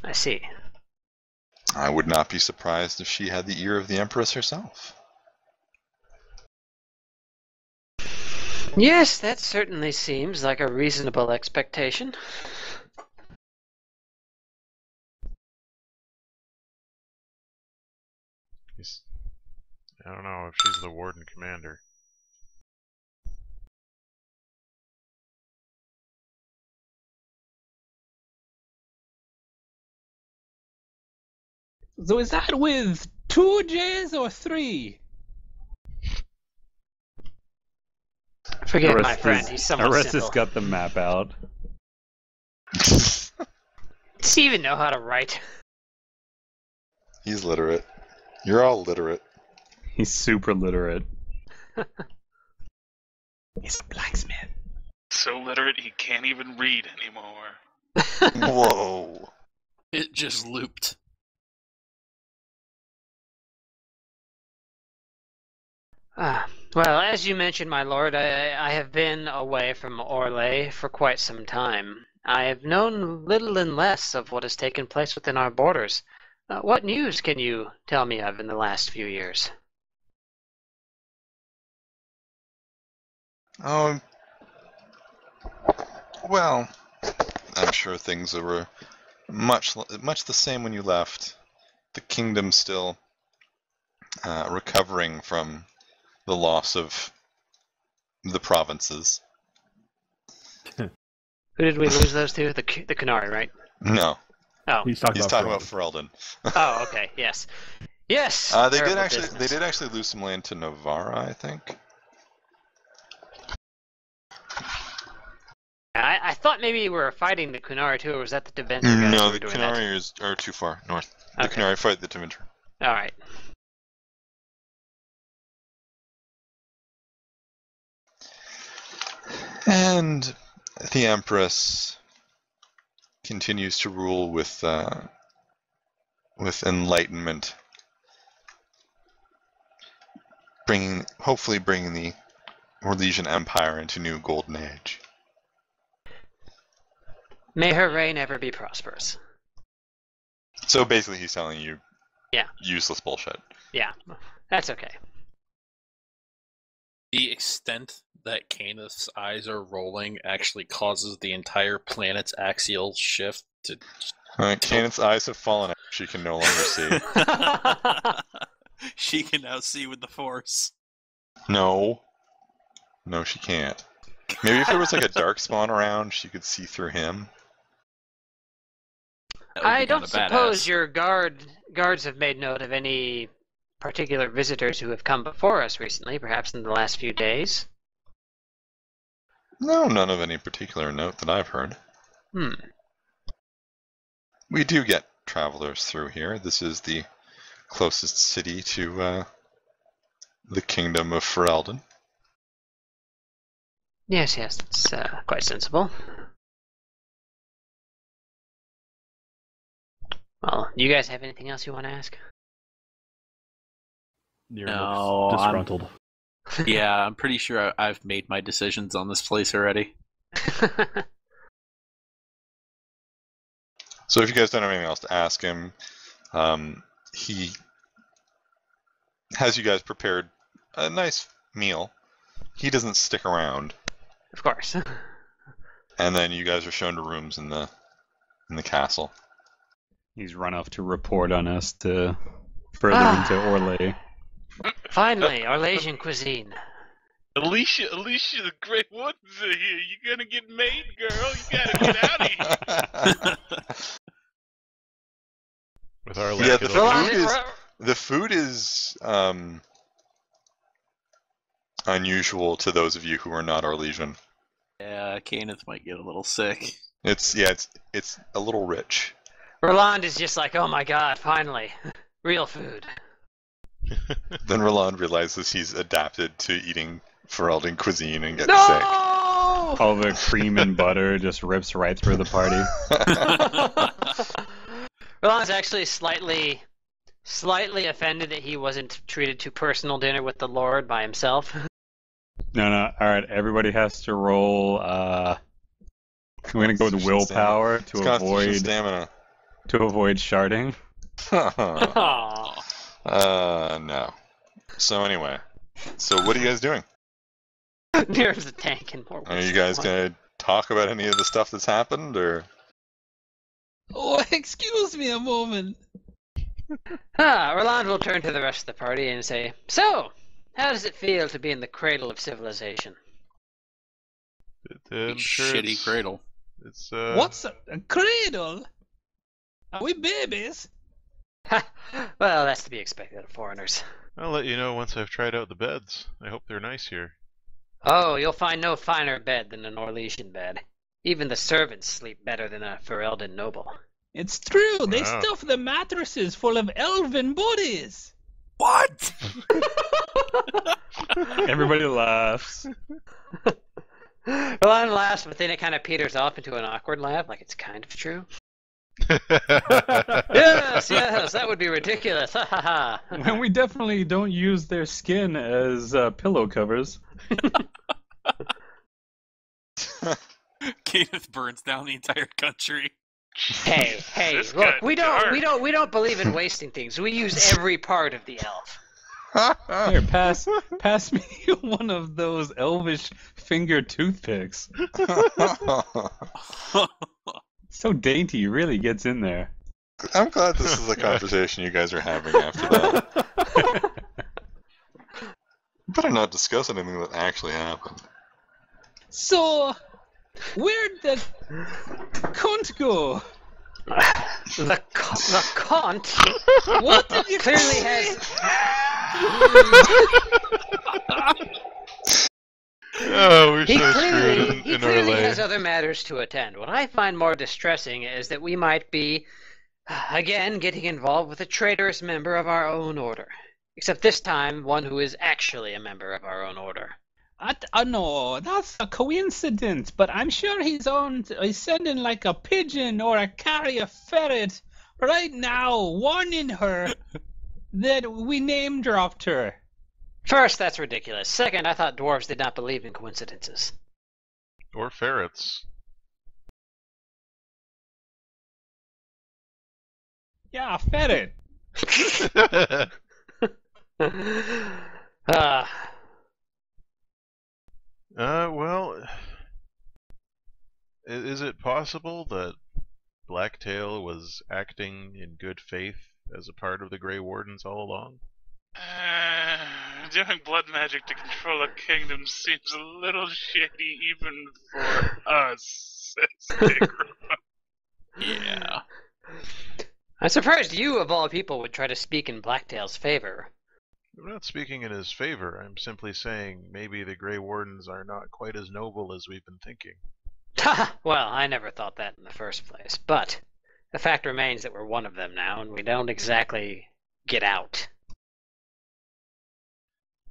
I see. I would not be surprised if she had the ear of the Empress herself. Yes, that certainly seems like a reasonable expectation. I don't know if she's the Warden Commander. So is that with 2 J's or 3? Forgive my friend, he's somewhat Arestus simple. got the map out. Does he even know how to write? He's literate. You're all literate. He's super literate. He's a blacksmith. So literate he can't even read anymore. Whoa. It just looped. Well, as you mentioned, my lord, I have been away from Orlais for quite some time. I have known little and less of what has taken place within our borders. What news can you tell me of in the last few years? Oh, well, I'm sure things were much the same when you left. The kingdom still recovering from the loss of the provinces. Who did we lose those to? The Qunari, right? No, Oh, He's talking about Ferelden. oh, okay, yes, yes. They did business. actually lose some land to Navarra, I think. I thought maybe we were fighting the Qunari too, or was that the Deventer guys who No, were the doing that? Qunari are too far north. Okay. The Qunari fight the Deventer. All right. And the Empress continues to rule with enlightenment, hopefully bringing the Orlesian Empire into new golden age. May her reign ever be prosperous. So basically, he's telling you, yeah, useless bullshit. Yeah, that's okay. The extent that Cainith's eyes are rolling actually causes the entire planet's axial shift to... Cainith's eyes have fallen out. She can no longer see. She can now see with the Force. No, she can't. Maybe if there was like a dark spawn around, she could see through him. I don't suppose your guards have made note of any particular visitors who have come before us recently, perhaps in the last few days? No, none of any particular note that I've heard. We do get travelers through here. This is the closest city to the kingdom of Ferelden. Yes, that's quite sensible. Well, you guys have anything else you want to ask? No, disgruntled. Yeah, I'm pretty sure I've made my decisions on this place already. So if you guys don't have anything else to ask him, he has you guys prepared a nice meal. He doesn't stick around. Of course. And then you guys are shown to rooms in the castle. He's run off to report on us to further into Orlais. Finally, Orlesian cuisine. Alicia, the Great Ones are here. You're gonna get made, girl. You gotta get out of here. With our Yeah, the food is unusual to those of you who are not Orlesian. Yeah, Cainith might get a little sick. It's a little rich. Roland is just like, oh my god, finally. Real food. Then Roland realizes he's adapted to eating Ferelden cuisine and getting No! sick. All the cream and butter just rips right through the party. Roland's actually slightly offended that he wasn't treated to personal dinner with the Lord by himself. No. Alright, everybody has to roll. I'm gonna go with willpower to avoid. Stamina. to avoid sharding. Aw. No. So anyway, so what are you guys doing? There's a tank and more. Are you guys gonna talk about any of the stuff that's happened, or? Oh, excuse me a moment. Roland will turn to the rest of the party and say, "So, how does it feel to be in the cradle of civilization?" I'm sure Shitty it's, cradle. It's What's a cradle? Are we babies? Well, that's to be expected of foreigners. I'll let you know once I've tried out the beds. I hope they're nice here. Oh, you'll find no finer bed than an Orlesian bed. Even the servants sleep better than a Ferelden noble. It's true. They Wow. stuff the mattresses full of elven bodies. What? Everybody laughs. Roland laughs, but then it kind of peters off into an awkward laugh, like it's kind of true. Yes, that would be ridiculous. Ha ha ha. And we definitely don't use their skin as pillow covers. Kenneth burns down the entire country. Hey, This look, got we dark. don't believe in wasting things. We use every part of the elf. Here, pass me one of those elvish finger toothpicks. So dainty, it really gets in there. I'm glad this is a conversation you guys are having after that. Better not discuss anything that actually happened. So, where'd the cunt go? The Kant What did you clearly say? Oh, we're He so clearly, screwed he in clearly Orlais. has other matters to attend. What I find more distressing is that we might be, again, getting involved with a traitorous member of our own order. Except this time, one who is actually a member of our own order. No, that's a coincidence, but I'm sure he's sending like a pigeon or a carrier ferret right now, warning her that we name dropped her. First, that's ridiculous. Second, I thought dwarves did not believe in coincidences. Or ferrets. Yeah, ferret. Well, is it possible that Blacktail was acting in good faith as a part of the Grey Wardens all along? Doing blood magic to control a kingdom seems a little shady even for us, says Digger. Yeah. I'm surprised you, of all people, would try to speak in Blacktail's favor. I'm not speaking in his favor. I'm simply saying maybe the Grey Wardens are not quite as noble as we've been thinking. Well, I never thought that in the first place, but the fact remains that we're one of them now, and we don't exactly get out.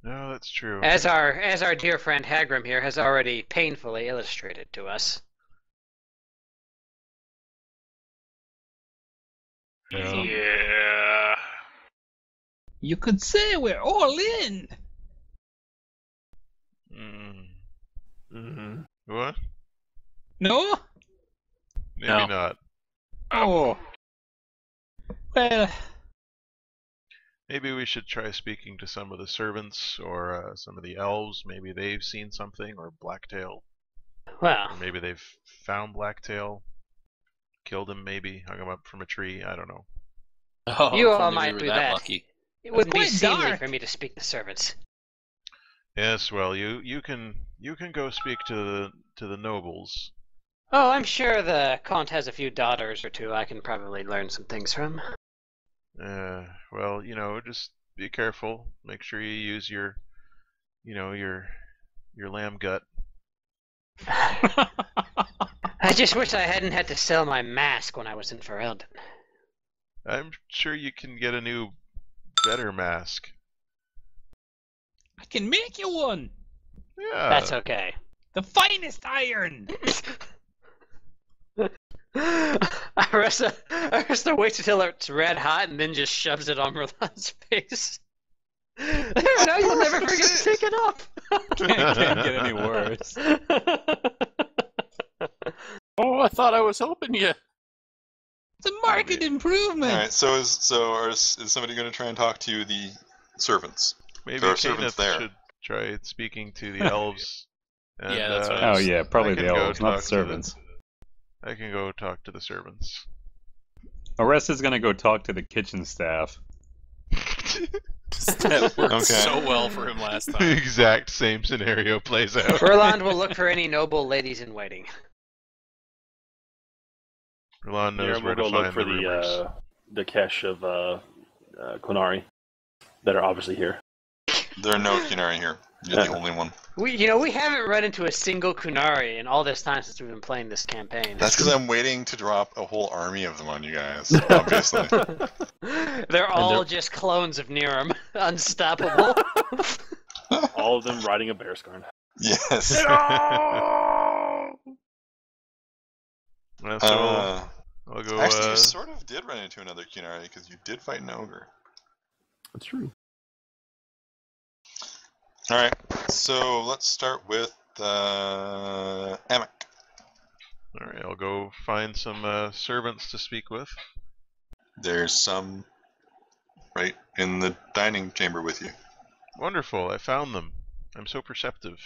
No, that's true. As our dear friend Hagrim here has already painfully illustrated to us. Yeah. You could say we're all in. What? No? Maybe No. not. Oh. Well, Maybe we should try speaking to some of the servants or some of the elves. Maybe they've seen something, or Blacktail. Well, Or maybe they've found Blacktail, killed him maybe, hung him up from a tree, I don't know. Oh, You if all only we might were do that that. lucky. it wouldn't be quite seemly dark. for me to speak to servants. Yes, well, you can go speak to the nobles. Oh, I'm sure the Count has a few daughters or two I can probably learn some things from. Well, just be careful. Make sure you use your lamb gut. I just wish I hadn't had to sell my mask when I was in Ferelden. I'm sure you can get a new, better mask. I can make you one. Yeah. That's okay. The finest iron. Arista waits until it's red hot and then just shoves it on Merlin's face. There, now you'll never forget to take it off. Can't get any worse. Oh, I thought I was helping you. It's a market improvement. All right. So is somebody going to try and talk to the servants? Maybe There are servants Kenneth there. should try speaking to the elves. And, Yeah, that's what I Oh was- yeah, probably I can the go elves, not talk the to servants. I can go talk to the servants. Oresta's gonna go talk to the kitchen staff. That worked Okay. so well for him last The time. exact same scenario plays out. Roland will look for any noble ladies in waiting. Roland knows Niram where will to go look find for the rumors. the cache of Qunari that are obviously here. There are no Kunari here. You're the only one. We haven't run into a single Kunari in all this time since we've been playing this campaign. That's because I'm waiting to drop a whole army of them on you guys. Obviously. They're all just clones of Niram, unstoppable. All of them riding a bear scarn. Yes. Well, so I'll go. Actually, you sort of did run into another Kunari because you did fight an ogre. That's true. All right. So let's start with Amek. All right, I'll go find some servants to speak with. There's some right in the dining chamber with you. Wonderful, I found them. I'm so perceptive.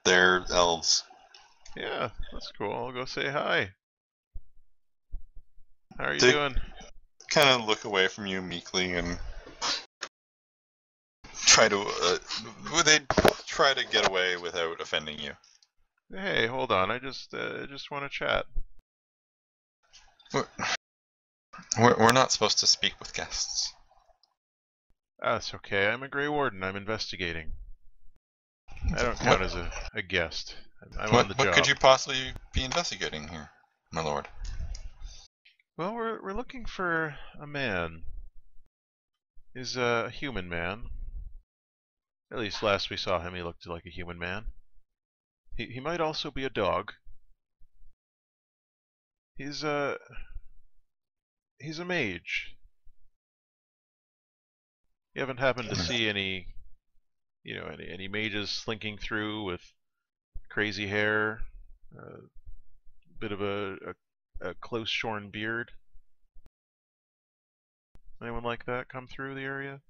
They're elves. Yeah, that's cool. I'll go say hi. How are you They- doing? Kind of look away from you meekly and try to. They try to get away without offending you. Hey, hold on. I just want to chat. We're not supposed to speak with guests. That's okay. I'm a Grey Warden. I'm investigating. I don't count as a guest. I'm on the job. What could you possibly be investigating here, my lord? Well, we're looking for a man. He's a human man. At least last we saw him, he looked like a human man. He might also be a dog. He's a mage. You haven't happened to see any mages slinking through with crazy hair, a bit of a close shorn beard? Anyone like that come through the area?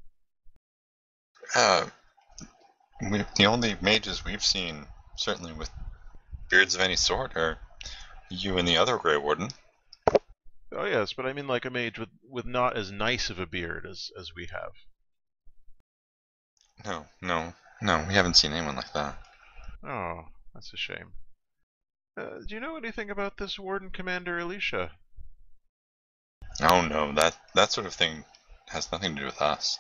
The only mages we've seen, certainly with beards of any sort, are you and the other Grey Warden. Oh yes, but I mean like a mage with not as nice of a beard as we have. No, we haven't seen anyone like that. Oh, that's a shame. Do you know anything about this Warden Commander Alicia? Oh no, that sort of thing has nothing to do with us.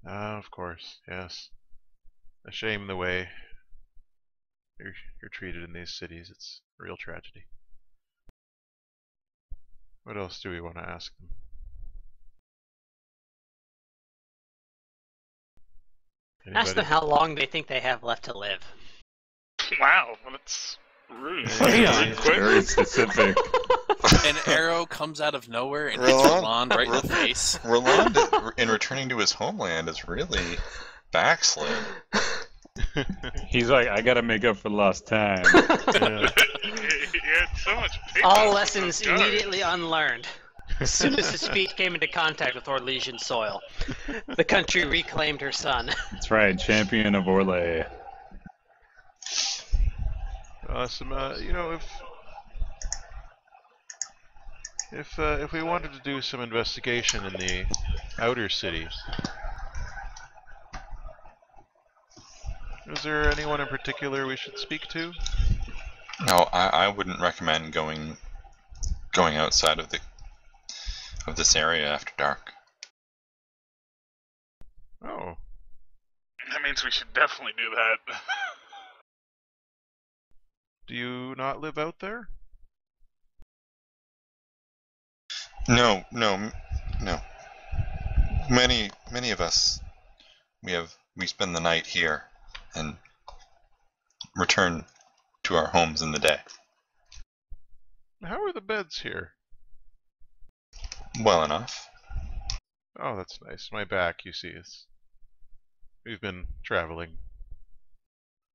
Ah, of course, yes. A shame the way you're treated in these cities. It's a real tragedy. What else do we want to ask them? Ask them how long they think they have left to live. Wow, that's rude. Yeah, Rude question. very specific. An arrow comes out of nowhere and hits Roland? Roland right in the face. Roland, in returning to his homeland, is really backslid. He's like, I gotta make up for lost time. Yeah. He had so much paper. All lessons immediately unlearned. As soon as his feet came into contact with Orlesian soil, the country reclaimed her son. That's right, champion of Orlais. If we wanted to do some investigation in the outer city, is there anyone in particular we should speak to? No, I wouldn't recommend going outside of this area after dark. Oh, That means we should definitely do that. do you not live out there? No. Many of us, we spend the night here and return to our homes in the day. How are the beds here? Well enough. Oh, that's nice. My back, you see, we've been traveling,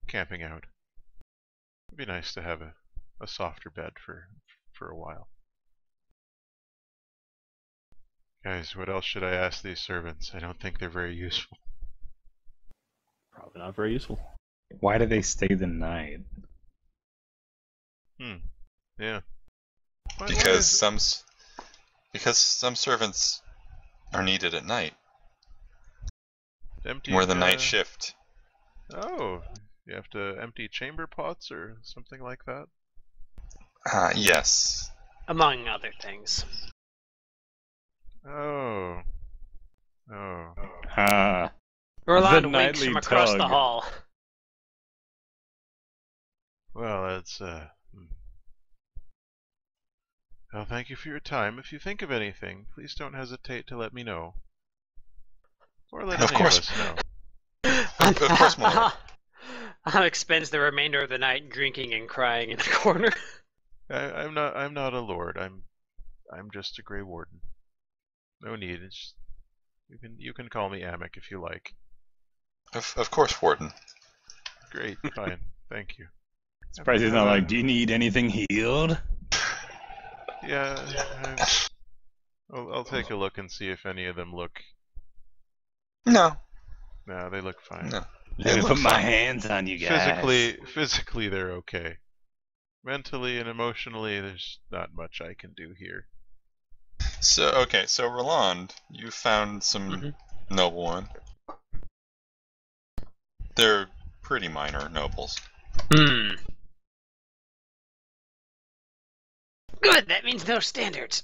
camping out. It'd be nice to have a softer bed for a while. Guys, what else should I ask these servants? I don't think they're very useful. Probably not very useful. Why do they stay the night? Yeah. Why Because is- some servants are needed at night. empty. We're the night shift. Oh, you have to empty chamber pots or something like that? Yes. Among other things. Oh. Oh. Ah, Roland The winks nightly from across the tug. hall. Well, that's, Well, thank you for your time. If you think of anything, please don't hesitate to let me know. Or let Of any course. of us know. Of course, my lord. Alex spends the remainder of the night drinking and crying in a corner. I'm not a lord. I'm just a Grey Warden. No need. You can call me Amic if you like. Of course, Warden. Great, fine. Thank you. surprised he's not like, do you need anything healed? Yeah, I'll take a look and see if any of them look. No. No, they look fine. No. Let me look put my fine. hands on you guys. Physically they're okay. Mentally and emotionally, there's not much I can do here. So Roland, you found some noblemen. They're pretty minor nobles. Good, that means no standards.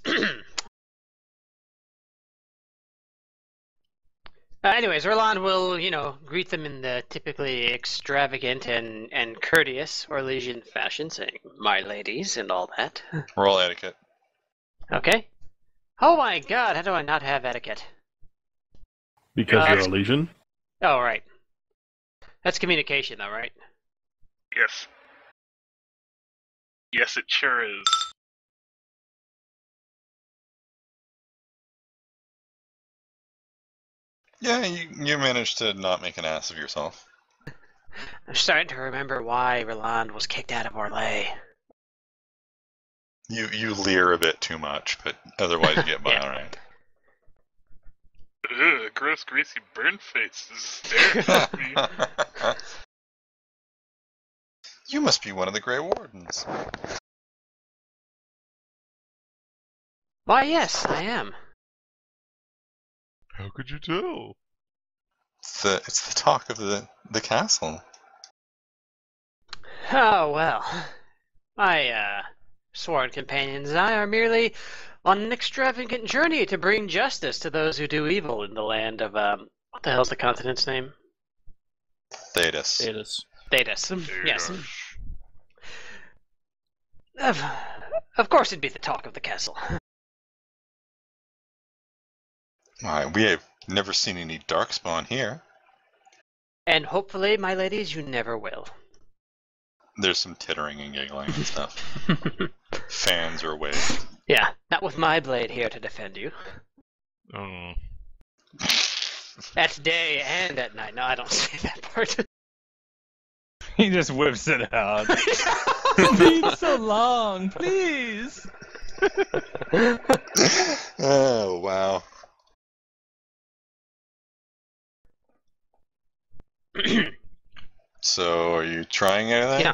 Anyways, Roland will, greet them in the typically extravagant and courteous Orlesian fashion, saying, "My ladies," and all that. Roll etiquette. Okay. Oh my god, how do I not have etiquette? Because you're Ex- a legion? Oh, right. That's communication, though, right? Yes. Yes, it sure is. Yeah, you managed to not make an ass of yourself. I'm starting to remember why Roland was kicked out of Orlais. You leer a bit too much, but otherwise you get by Yeah. alright. Ugh, gross, greasy burn face is staring at me. You must be one of the Grey Wardens. Why, yes, I am. How could you tell? It's the talk of the castle. Oh, well. My, sworn companions and I are merely on an extravagant journey to bring justice to those who do evil in the land of, what the hell's the continent's name? Thetis. Thetis. Yes. Of course it'd be the talk of the castle. Alright, we have never seen any darkspawn here. And hopefully, my ladies, you never will. There's some tittering and giggling and stuff. Fans are waved. Yeah, not with my blade here to defend you. Oh. At day and at night. No, I don't say that part. He just whips it out. It's been so long, please. Oh, wow. So, are you trying anything?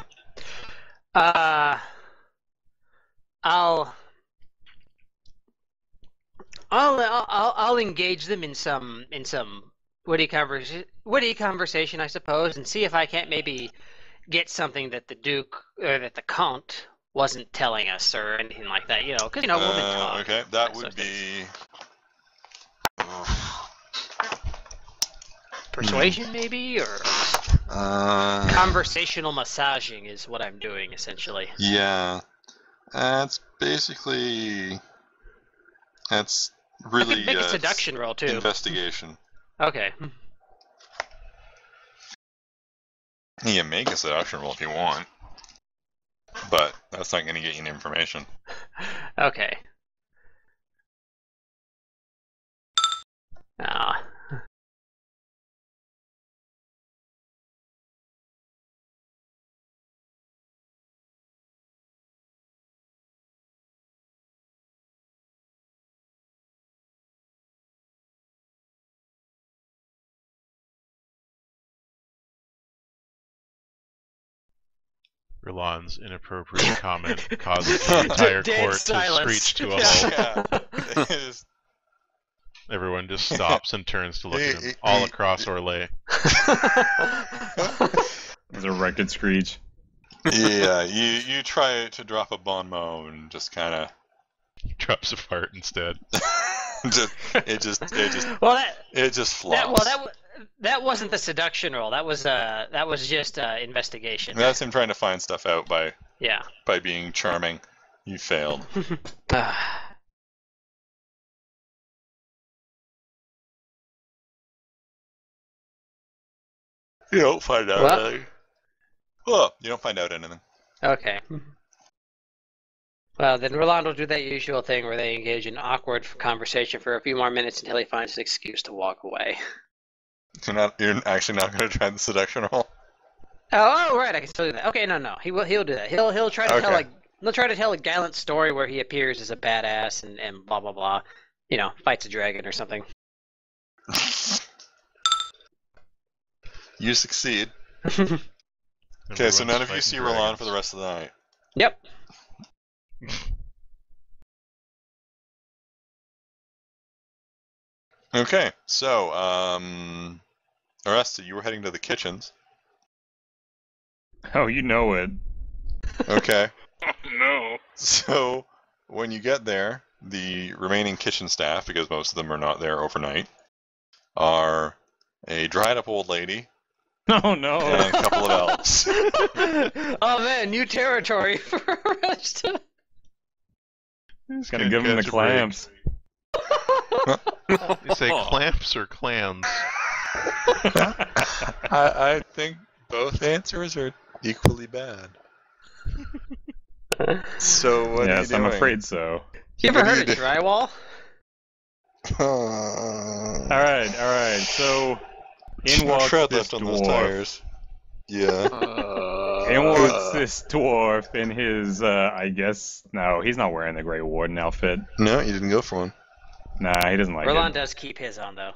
Yeah. I'll engage them in some witty conversation, I suppose, and see if I can't maybe get something that the Duke or that the Count wasn't telling us or anything like that. Because women talk. Okay, that Those would things. be. Persuasion, maybe, or conversational massaging is what I'm doing essentially. Yeah, that's basically. That's I really could make a seduction roll too. investigation. Okay. You can make a seduction roll if you want, but that's not going to get you any information. Okay. Ah. Roland's inappropriate comment causes the entire Dead court silence. to screech to a halt. Yeah. It is- Everyone just stops and turns to look at him all across Orlais. There's a record screech. yeah, you try to drop a bon mot and just kind of He drops a fart instead. it just Well, flops. that wasn't the seduction roll. That was just investigation. That's him trying to find stuff out by Yeah. being charming. You failed. You don't find out What? anything. Well, you don't find out anything. Okay. Well, then Roland will do that usual thing where they engage in awkward conversation for a few more minutes until he finds an excuse to walk away. You're actually not going to try the seduction roll? Oh, right, I can still do that. Okay, no, he'll do that. He'll try to tell a gallant story where he appears as a badass and blah blah blah. You know, fights a dragon or something. You succeed. Okay, so none of you see Roland for the rest of the night. Yep. Okay, so, Aresta, you were heading to the kitchens. Oh, you know it. Okay. Oh no. So, when you get there, the remaining kitchen staff, because most of them are not there overnight, are a dried-up old lady Oh no. and a couple of elves. Oh man, new territory for Aresta. He's gonna give him the clamps. You say clamps or clams? I think both answers are equally bad. So, what are you Yes, doing? I'm afraid so. You ever What do heard you of do? drywall? Alright. So, in walks tread this left on those dwarf. tires. Yeah. In walks this dwarf in his, I guess, no, he's not wearing the Grey Warden outfit. No, you didn't go for one. Nah, he doesn't like Roland it. does keep his on though.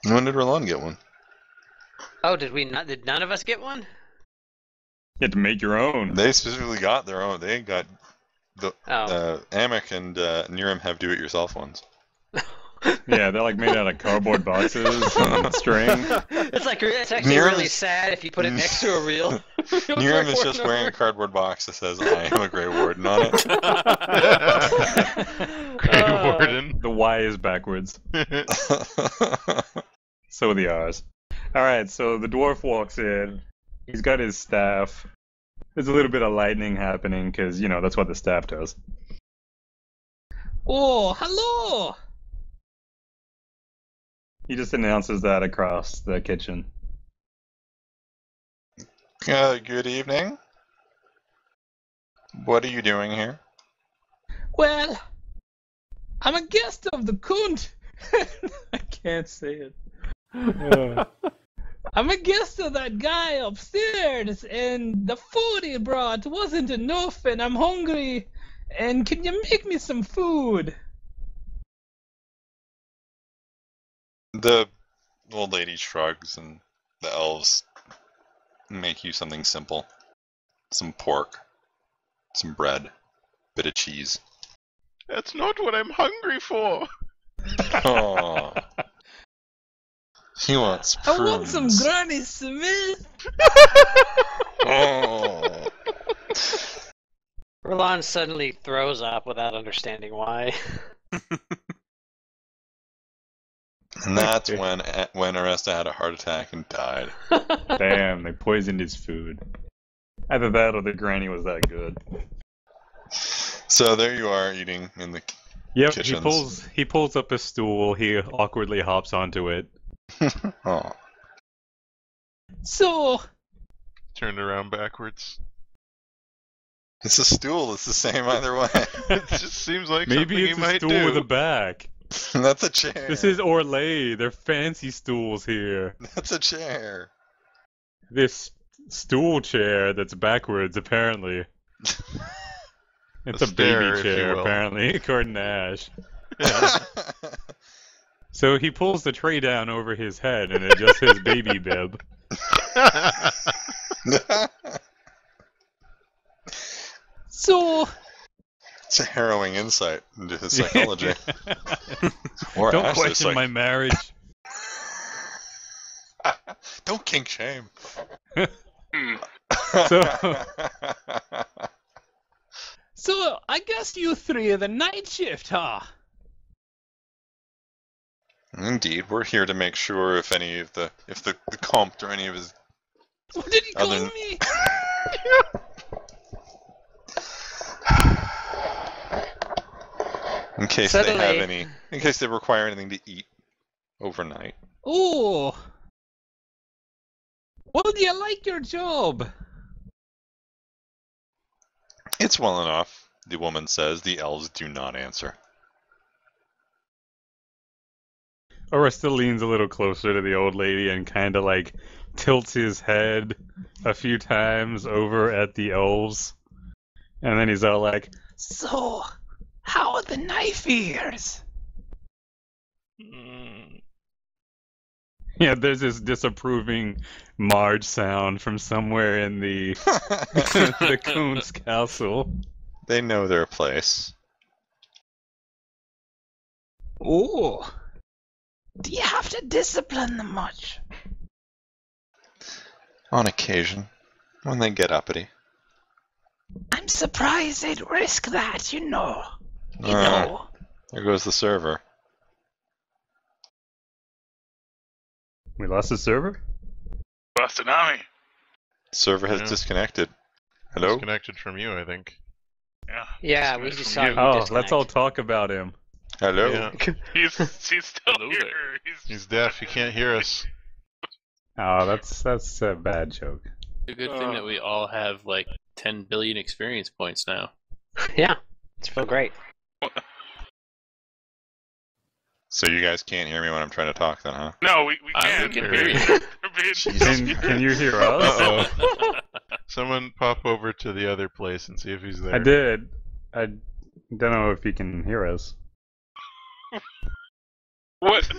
When did Roland get one? Oh, did we not? Did none of us get one? You have to make your own. They specifically got their own. They got the Oh. Amek and Niram have do-it-yourself ones. Yeah, they're like made out of cardboard boxes and string. It's actually Niram really is- sad if you put it next to a real. Niram is just wearing a cardboard box that says "I am a Grey Warden" on it. Grey Warden. The Y is backwards. So are the R's. Alright, so the dwarf walks in. He's got his staff. There's a little bit of lightning happening because, you know, that's what the staff does. Oh, hello! He just announces that across the kitchen. Good evening. What are you doing here? Well, I'm a guest of the Kunt. I can't say it. I'm a guest of that guy upstairs, and the food he brought wasn't enough, and I'm hungry. And can you make me some food? The old lady shrugs, and the elves make you something simple. Some pork, some bread, bit of cheese. That's not what I'm hungry for. Oh. He wants I prunes. want some Granny Smith. Oh. Roland suddenly throws up without understanding why. And that's when Aresta had a heart attack and died. Damn, they poisoned his food. Either that or the granny was that good. So there you are eating in the Yep, kitchens. he pulls up a stool, he awkwardly hops onto it. Oh. So, Turned around backwards. It's a stool, it's the same either way. It just seems like Maybe something it's you a might stool do. with a back. That's a chair. This is Orlais, they're fancy stools here. That's a chair. This stool chair that's backwards, apparently. It's a stair, baby if you chair, will. apparently, according to Ash. Yeah. So he pulls the tray down over his head and adjusts his baby bib. So, It's a harrowing insight into his psychology. Or Don't Ashley's question my marriage. Don't kink shame. so I guess you three are the night shift, huh? Indeed, we're here to make sure if the compt or any of his What did he call other me? in case Suddenly- they have any, in case they require anything to eat overnight. Oh. Well, do you like your job? It's well enough, the woman says. The elves do not answer. Oresta leans a little closer to the old lady and kind of like tilts his head a few times over at the elves. And then he's all like, So, how are the knife ears? yeah, there's this disapproving Marge sound from somewhere in the the Coon's castle. They know their place. Oh. Do you have to discipline them much? On occasion, when they get uppity. I'm surprised they'd risk that, you know. There goes the server. We lost the server? Bastanami. Server has Yeah. disconnected. Hello? Disconnected from you, I think. Yeah. Yeah, we Disconnect just from saw you. you Oh, disconnect. let's all talk about him. Hello? Yeah. He's still Hello here. there. He's deaf. He can't hear us. Oh, that's a bad joke. A good thing that we all have like 10 billion experience points now. Yeah, it's feel great. So you guys can't hear me when I'm trying to talk then, huh? No, we I can. can hear you. Can you hear us? Uh-oh. Someone pop over to the other place and see if he's there. I did. I don't know if you can hear us. What?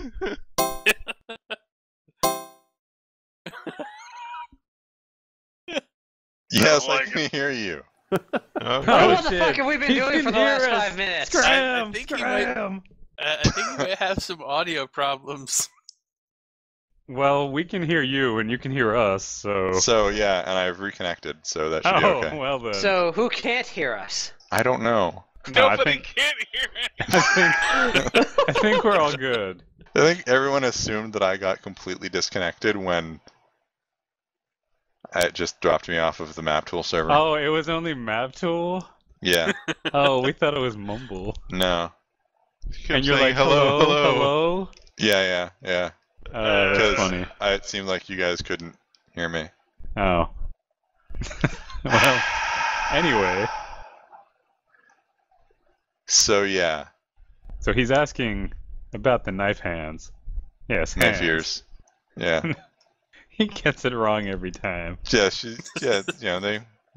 Yes, Oh I my can hear you. Oh, Oh, What the shit. fuck have we been He doing can for the hear last us. 5 minutes? Scram! I think he might- Scram! I think you might have some audio problems. Well, we can hear you and you can hear us, so. So yeah, and I've reconnected, so that should be Oh, okay. well then. So, who can't hear us? I don't know. No, I Nobody think can hear anything. I think we're all good. I think everyone assumed that I got completely disconnected when it just dropped me off of the map tool server. Oh, it was only map tool? Yeah, Oh, we thought it was Mumble. no. He kept And you're saying, like, hello, hello? Yeah. That's Because funny. it seemed like you guys couldn't hear me. Oh. Well, anyway. So yeah, So he's asking about the knife hands. Yes, knife hands. ears. Yeah, He gets it wrong every time. yeah,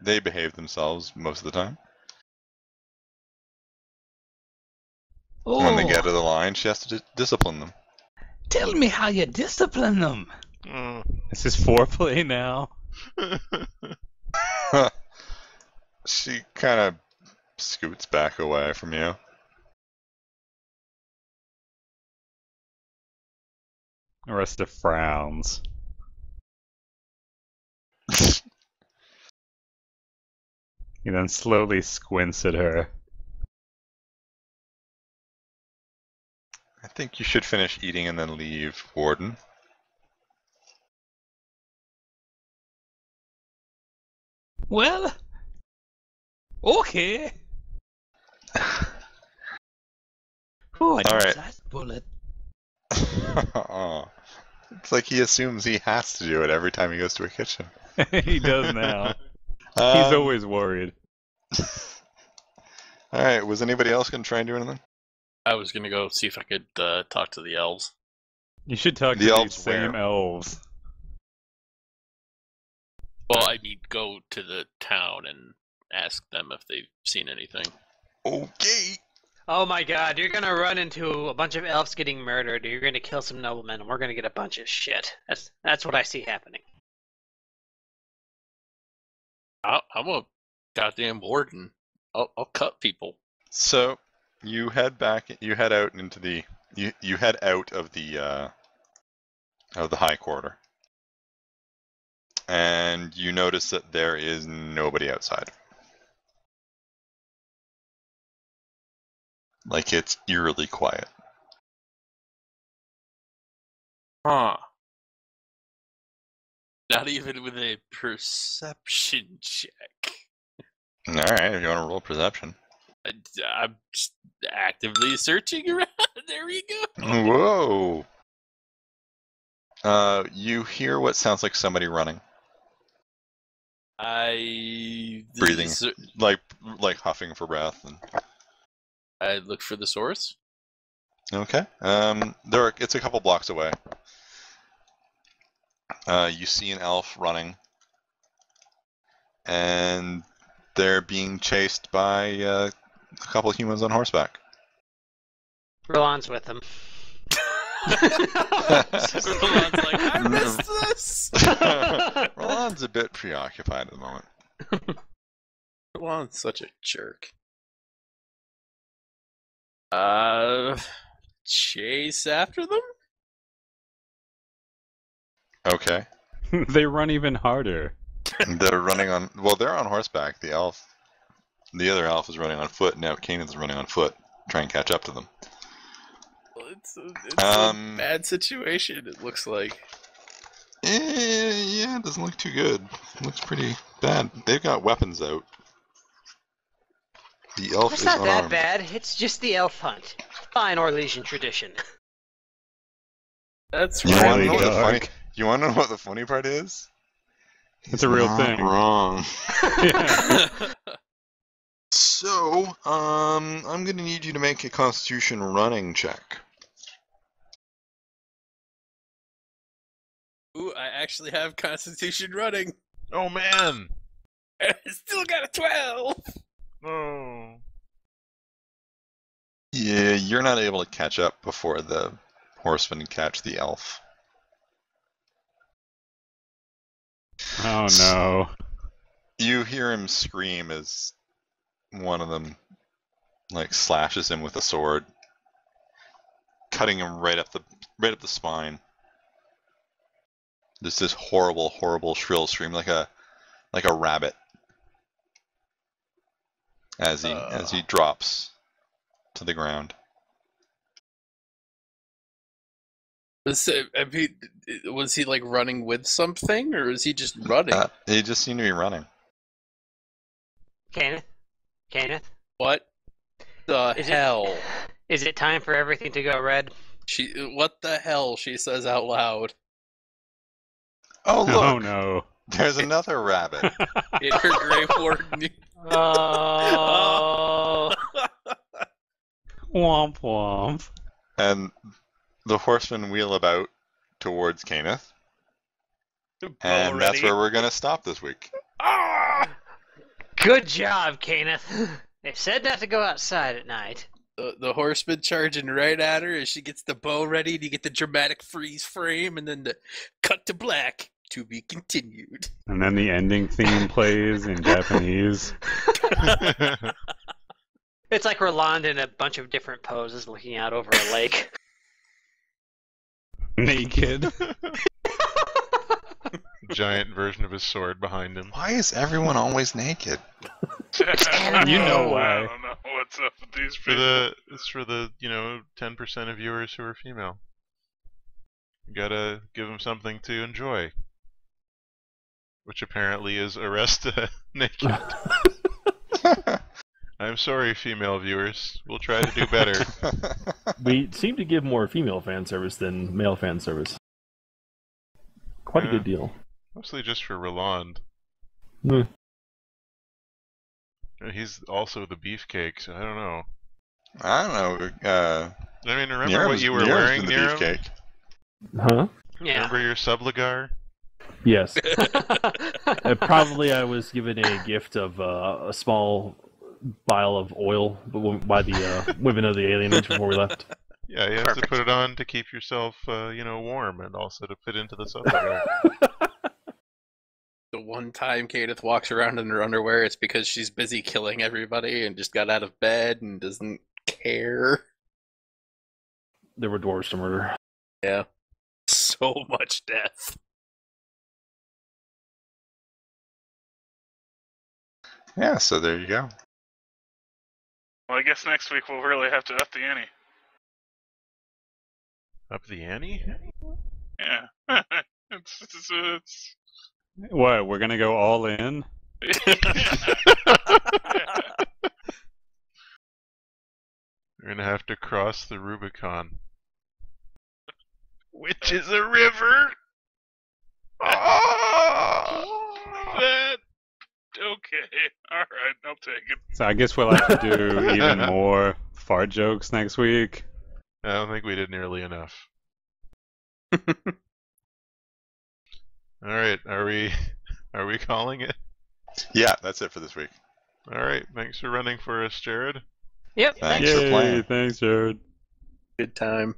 they behave themselves most of the time. When they get to the line, she has to discipline them. Tell me how you discipline them. Oh. This is foreplay now. She kind of scoots back away from you. Arista frowns. He then slowly squints at her. I think you should finish eating and then leave, Warden. Well, okay. Oh, I All dodged right. that bullet. Aw. It's like he assumes he has to do it every time he goes to a kitchen. He does now. He's Um, always worried. Alright, was anybody else going to try and do anything? I was gonna go see if I could talk to the elves. You should talk The to elves these same where? elves. Well, I mean, go to the town and ask them if they've seen anything. Okay. Oh my god, you're gonna run into a bunch of elves getting murdered, or you're gonna kill some noblemen, and we're gonna get a bunch of shit. That's what I see happening. I'm a goddamn warden. I'll cut people. So you head back. You head out into the. You head out of the high quarter, and you notice that there is nobody outside. Like, it's eerily quiet. Huh. Not even with a perception check. All right, if you want to roll perception. I'm just actively searching around. There we go. Whoa! You hear what sounds like somebody running, breathing, like huffing for breath. And... I look for the source. Okay. It's a couple blocks away. You see an elf running, and they're being chased by a couple of humans on horseback. Roland's with them. Roland's like, I missed this! Roland's a bit preoccupied at the moment. Roland's such a jerk. Chase after them? Okay. They run even harder. They're running on... Well, they're on horseback. The other elf is running on foot. Now Kanan's running on foot. Try and catch up to them. Well, it's a bad situation, it looks like. Yeah, it doesn't look too good. It looks pretty bad. They've got weapons out. The elf It's is not that unarmed. bad. It's just the elf hunt. Fine Orlesian tradition. That's You want Really to know what the dark. you want to know what the funny part is? It's a real Not thing. Wrong. Yeah. So, I'm gonna need you to make a Constitution running check. Ooh, I actually have Constitution running. Oh man! I still got a 12. Oh. Yeah, you're not able to catch up before the horsemen catch the elf. Oh no. You hear him scream as one of them slashes him with a sword, cutting him right up the spine. Just this horrible, horrible shrill scream, like a rabbit, as he drops to the ground. Was he like running with something, or is he just running? He just seemed to be running. Kenneth? What the hell? Is it time for everything to go red? What the hell? She says out loud. Oh look! Oh no. There's another rabbit. In her Grey Warden. Oh. Womp womp. And the horsemen wheel about towards Kaneth. And that's where we're going to stop this week. Good job, Kenneth. They said not to go outside at night. The horseman charging right at her as she gets the bow ready, and you get the dramatic freeze frame, and then the cut to black. To be continued. And then the ending theme plays in Japanese. It's like Roland in a bunch of different poses looking out over a lake. Naked. Giant version of his sword behind him. Why is everyone always naked? You know why. I don't know what's up with these For people. it's for the 10% of viewers who are female. You gotta give them something to enjoy. Which apparently is Arresta naked. I'm sorry, female viewers. We'll try to do better. We seem to give more female fan service than male fan service. Quite a Yeah. good deal. Mostly just for Roland. Hmm. He's also the beefcake, so I don't know. I don't know. I mean, remember what you were wearing, the Nero? beefcake. Huh? Yeah. Remember your subligar? Yes. Probably I was given a gift of a small vial of oil by the women of the alien age before we left. Yeah, you have Perfect. to put it on to keep yourself, warm, and also to fit into the subligar. The one time Kadeth walks around in her underwear, it's because she's busy killing everybody and just got out of bed and doesn't care. There were dwarves to murder. Yeah. So much death. Yeah, so there you go. Well, I guess next week we'll really have to up the ante. Up the ante? Yeah. it's What? We're gonna go all in? We're gonna have to cross the Rubicon. Which is a river. That okay. All right, I'll take it. So I guess we'll have to do even more fart jokes next week. I don't think we did nearly enough. Alright, are we calling it? Yeah, that's it for this week. Alright, thanks for running for us, Jared. Yep. Thanks for playing. Thanks, Jared. Good time.